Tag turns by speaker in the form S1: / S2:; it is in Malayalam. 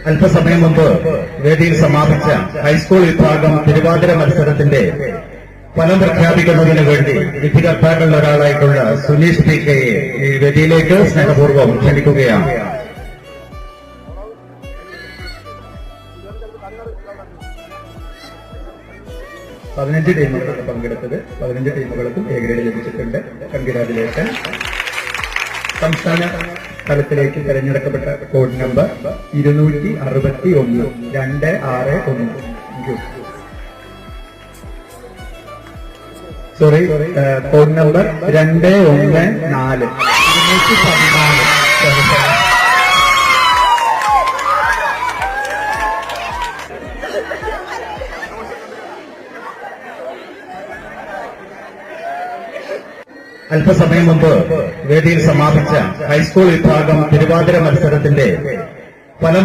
S1: അല്പസമയം മുമ്പ് വേദിയിൽ സമാപിച്ച ഹൈസ്കൂൾ വിഭാഗം തിരുവാതിര മത്സരത്തിന്റെ ഫലം പ്രഖ്യാപിക്കുന്നതിന് വേണ്ടി വിധികർത്താക്കളിൽ ഒരാളായിട്ടുള്ള സുനീഷ് പി കെയെ ഈ വേദിയിലേക്ക് സ്നേഹപൂർവ്വം ക്ഷണിക്കുകയാണ്. പതിനഞ്ച് ടീമുകളാണ് പങ്കെടുത്തത്. 15 ടീമുകൾക്കും എ ഗ്രേഡ് ലഭിച്ചിട്ടുണ്ട്. കൺഗ്രാജുലേഷൻ. സംസ്ഥാന തലത്തിലേക്ക് തെരഞ്ഞെടുക്കപ്പെട്ട code number 261 261. Sorry, code number 214 214. അല്പസമയം മുമ്പ് വേദിയിൽ സമാപിച്ച ഹൈസ്കൂൾ വിഭാഗം തിരുവാതിര മത്സരത്തിന്റെ